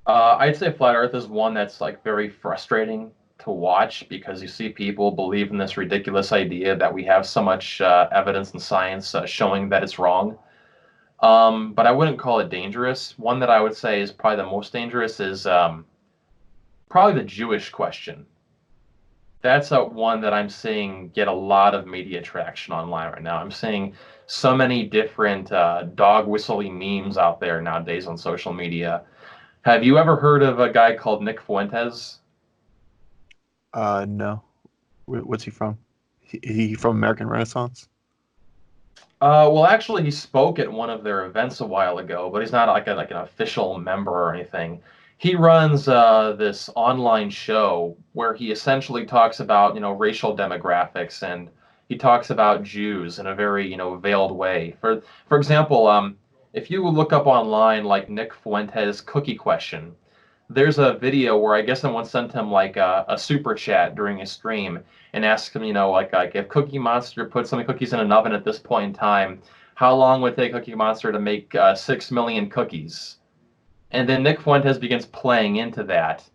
S2: I'd say flat Earth is one that's like very frustrating to watch because you see people believe in this ridiculous idea that we have so much evidence and science showing that it's wrong. But I wouldn't call it dangerous. One that I would say is probably the most dangerous is probably the Jewish question. That's one that I'm seeing get a lot of media traction online right now. I'm seeing so many different dog whistling memes out there nowadays on social media. Have you ever heard of a guy called Nick Fuentes?
S1: No. What's he from? He from American Renaissance?
S2: Well, actually, he spoke at one of their events a while ago, but he's not like an official member or anything. He runs this online show where he essentially talks about racial demographics, and he talks about Jews in a very veiled way. For example, if you look up online like Nick Fuentes cookie question, there's a video where I guess someone sent him like a super chat during a stream and asked him, like if Cookie Monster put some cookies in an oven at this point in time, how long would it take Cookie Monster to make 6 million cookies? And then Nick Fuentes begins playing into that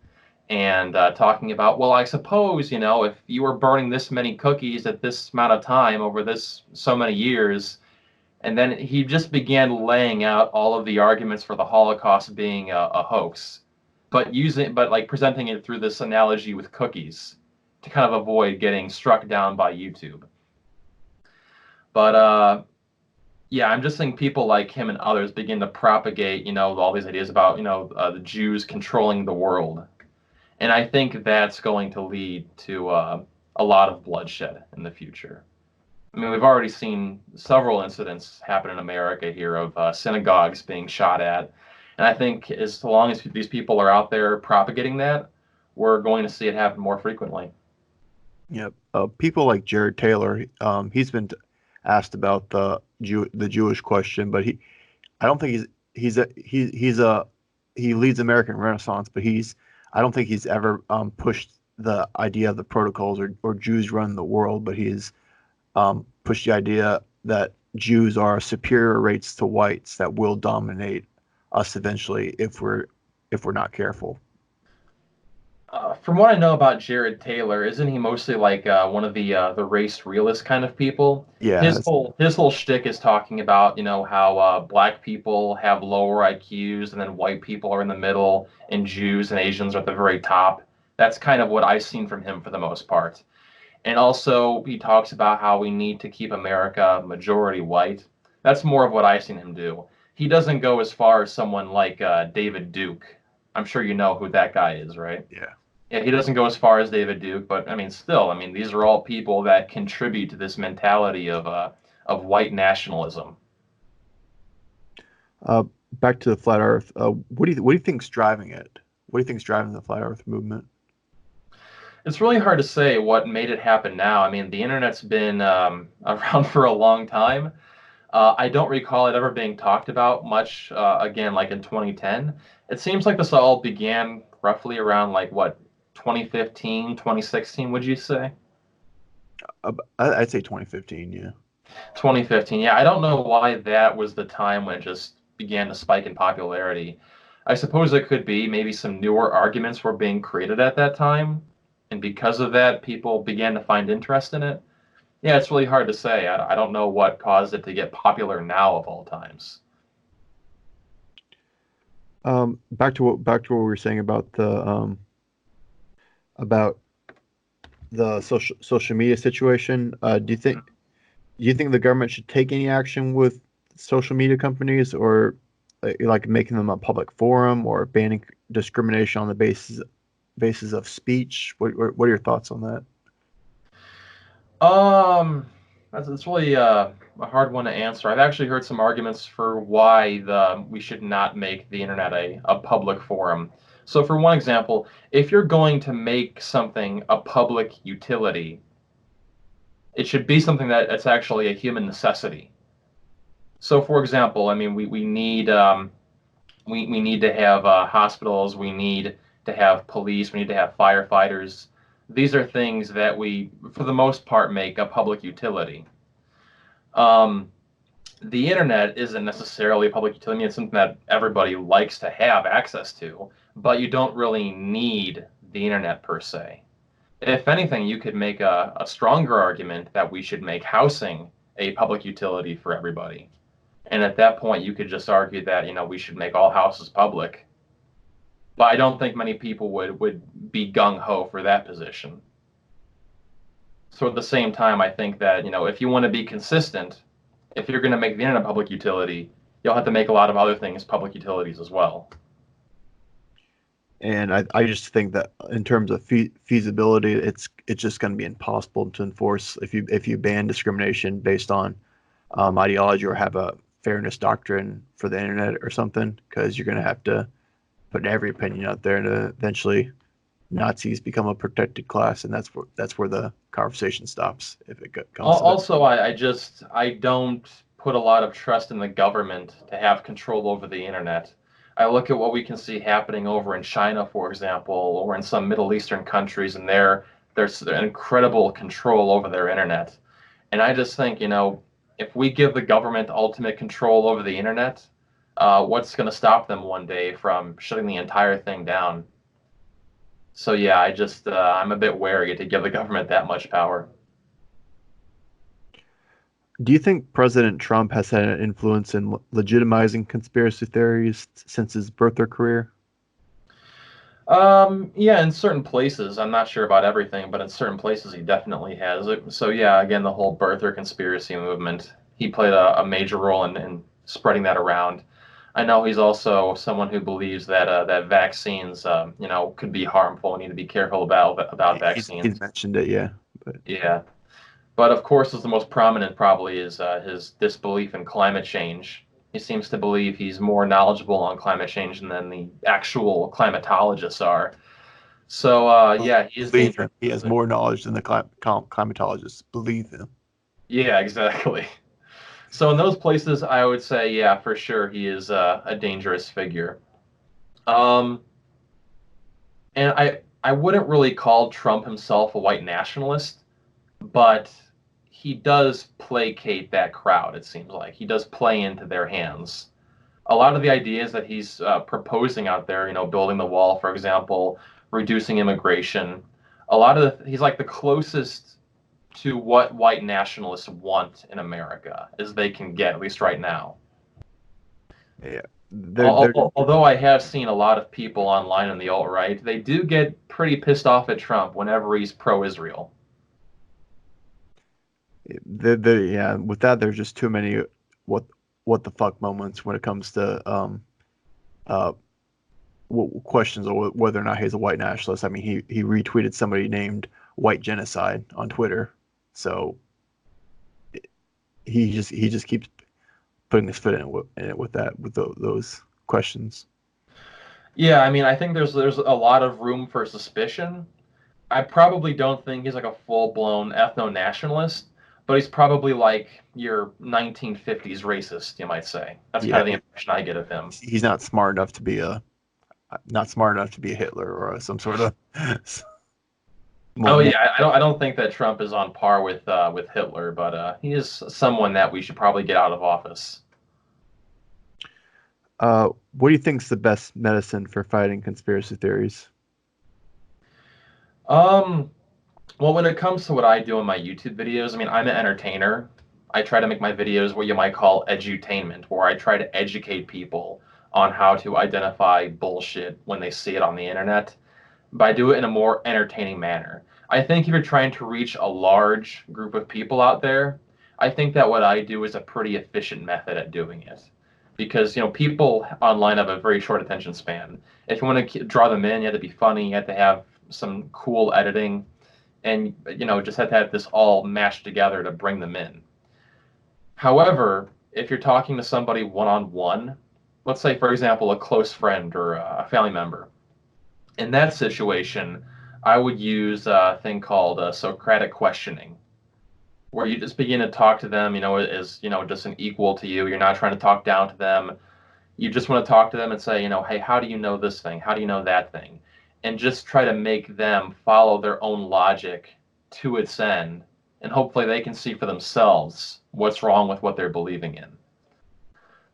S2: and talking about, well, I suppose, if you were burning this many cookies at this amount of time over this so many years, and then he just began laying out all of the arguments for the Holocaust being a hoax, but like presenting it through this analogy with cookies to kind of avoid getting struck down by YouTube. But yeah, I'm just seeing people like him and others begin to propagate, all these ideas about, the Jews controlling the world. And I think that's going to lead to a lot of bloodshed in the future. I mean, we've already seen several incidents happen in America here of synagogues being shot at. And I think as long as these people are out there propagating that, we're going to see it happen more frequently.
S1: Yep. People like Jared Taylor, he's been asked about the Jewish question, but I don't think he's a he leads American Renaissance, but I don't think he's ever pushed the idea of the protocols or Jews run the world, but he's pushed the idea that Jews are superior race to whites that will dominate us eventually if we're not careful.
S2: From what I know about Jared Taylor, isn't he mostly like one of the race realist kind of people?
S1: Yeah,
S2: His whole shtick is talking about how black people have lower IQs and then white people are in the middle and Jews and Asians are at the very top. That's kind of what I've seen from him for the most part. And also he talks about how we need to keep America majority white. That's more of what I've seen him do. He doesn't go as far as someone like David Duke. I'm sure you know who that guy is, right?
S1: yeah.
S2: Yeah, he doesn't go as far as David Duke, but I mean, still, I mean, these are all people that contribute to this mentality of white nationalism.
S1: Uh, Back to the flat Earth. What do you think's driving it? What do you think's driving the flat Earth movement?
S2: It's really hard to say what made it happen now. I mean, the internet's been around for a long time. I don't recall it ever being talked about much again, like in 2010. It seems like this all began roughly around like what, 2015, 2016, would you say?
S1: I'd say 2015. Yeah.
S2: 2015. Yeah, I don't know why that was the time when it just began to spike in popularity. I suppose it could be maybe some newer arguments were being created at that time, and because of that, people began to find interest in it. Yeah, it's really hard to say. I don't know what caused it to get popular now of all times.
S1: Back to what we were saying about the social media situation. Do you think the government should take any action with social media companies, or like making them a public forum, or banning discrimination on the basis of speech? What are your thoughts on that?
S2: Um, That's really a hard one to answer. I've actually heard some arguments for why we should not make the internet a public forum. So, for one example, if you're going to make something a public utility, it should be something that it's actually a human necessity. So, for example, I mean, we need to have hospitals, we need to have police, we need to have firefighters. These are things that we, for the most part, make a public utility. Um, the internet isn't necessarily a public utility. I mean, it's something that everybody likes to have access to, but you don't really need the internet per se. If anything, you could make a stronger argument that we should make housing a public utility for everybody. And at that point, you could just argue that, we should make all houses public. But I don't think many people would be gung ho for that position. So at the same time, I think that, if you want to be consistent, if you're going to make the internet a public utility, you'll have to make a lot of other things public utilities as well.
S1: And I just think that in terms of feasibility, it's just going to be impossible to enforce if you ban discrimination based on ideology or have a fairness doctrine for the internet or something, because you're going to have to put every opinion out there, and eventually Nazis become a protected class, and that's where the conversation stops if it comes to that.
S2: Also, I don't put a lot of trust in the government to have control over the internet. I look at what we can see happening over in China, for example, or in some Middle Eastern countries, and there's incredible control over their internet. And I just think, if we give the government ultimate control over the internet, what's going to stop them one day from shutting the entire thing down? So yeah, I'm a bit wary to give the government that much power.
S1: Do you think President Trump has had an influence in legitimizing conspiracy theories since his birth or career?
S2: Yeah, in certain places, I'm not sure about everything, but in certain places he definitely has. So yeah, again, the whole birther conspiracy movement, he played a major role in spreading that around. I know he's also someone who believes that vaccines, could be harmful. We need to be careful about
S1: He's
S2: vaccines.
S1: mentioned it, yeah. But
S2: Yeah, but of course, is the most prominent probably is his disbelief in climate change. He seems to believe he's more knowledgeable on climate change than the actual climatologists are. So yeah, he is
S1: believe
S2: dangerous.
S1: him. He has more knowledge than the climatologists. Believe him.
S2: Yeah, exactly. So in those places, I would say, yeah, for sure, he is a dangerous figure. Um, and I wouldn't really call Trump himself a white nationalist, but he does placate that crowd. It seems like he does play into their hands. A lot of the ideas that he's proposing out there, building the wall, for example, reducing immigration, he's like the closest to what white nationalists want in America as they can get, at least right now.
S1: Yeah. They're
S2: Although I have seen a lot of people online on the alt-right, they do get pretty pissed off at Trump whenever he's pro-Israel.
S1: yeah, with that there's just too many what what the fuck moments when it comes to uh questions of whether or not he's a white nationalist. I mean, he retweeted somebody named White Genocide on Twitter, so he just keeps putting his foot in it with those questions.
S2: Yeah, I mean, I think there's a lot of room for suspicion. I probably don't think he's like a full-blown ethno-nationalist, but he's probably like your 1950s racist, you might say. That's kind
S1: Yeah,
S2: of the impression I get of him.
S1: he's not smart enough to be a Hitler or some sort of
S2: Oh
S1: more.
S2: yeah, I don't think that Trump is on par with Hitler, but he is someone that we should probably get out of office.
S1: What do you think is the best medicine for fighting conspiracy theories?
S2: Um, well, when it comes to what I do in my YouTube videos, I mean, I'm an entertainer. I try to make my videos what you might call edutainment, where I try to educate people on how to identify bullshit when they see it on the internet, but I do it in a more entertaining manner. I think if you're trying to reach a large group of people out there, I think that what I do is a pretty efficient method at doing it. Because, people online have a very short attention span. If you want to draw them in, you have to be funny, you have to have some cool editing. and just have to have this all mashed together to bring them in. However, if you're talking to somebody one-on-one, let's say, for example, a close friend or a family member, in that situation, I would use a thing called Socratic questioning, where you just begin to talk to them, as, just an equal to you. You're not trying to talk down to them. You just want to talk to them and say, hey, how do you know this thing? How do you know that thing? And just try to make them follow their own logic to its end. And hopefully they can see for themselves what's wrong with what they're believing in.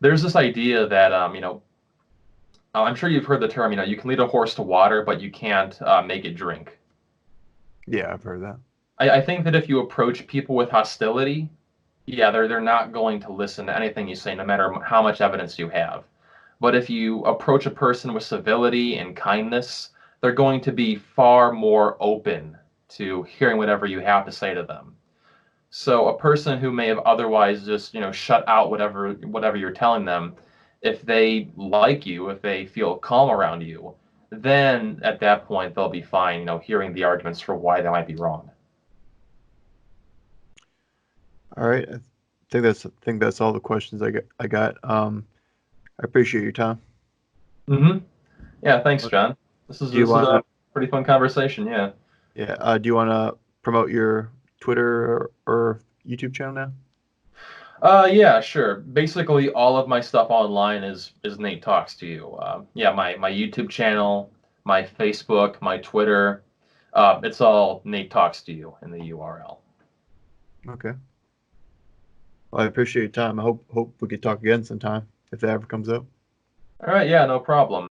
S2: There's this idea that, I'm sure you've heard the term, you can lead a horse to water, but you can't make it drink.
S1: Yeah, I've heard that.
S2: I think that if you approach people with hostility, yeah, they're not going to listen to anything you say, no matter how much evidence you have. But if you approach a person with civility and kindness, they're going to be far more open to hearing whatever you have to say to them. So a person who may have otherwise just, shut out whatever you're telling them, if they like you, if they feel calm around you, then at that point they'll be fine, hearing the arguments for why they might be wrong.
S1: All right. I think that's all the questions I got. I appreciate your time.
S2: Mm-hmm. Yeah, thanks, John. This is
S1: Do you
S2: this is
S1: want
S2: a
S1: to
S2: pretty fun conversation. Yeah.
S1: do you want to promote your Twitter or YouTube channel now?
S2: Yeah, sure. Basically, all of my stuff online is Nate Talks to You. Yeah, my YouTube channel, my Facebook, my Twitter. It's all Nate Talks to You in the URL.
S1: Okay. Well, I appreciate your time. I hope we could talk again sometime if that ever comes up.
S2: All right. Yeah, no problem.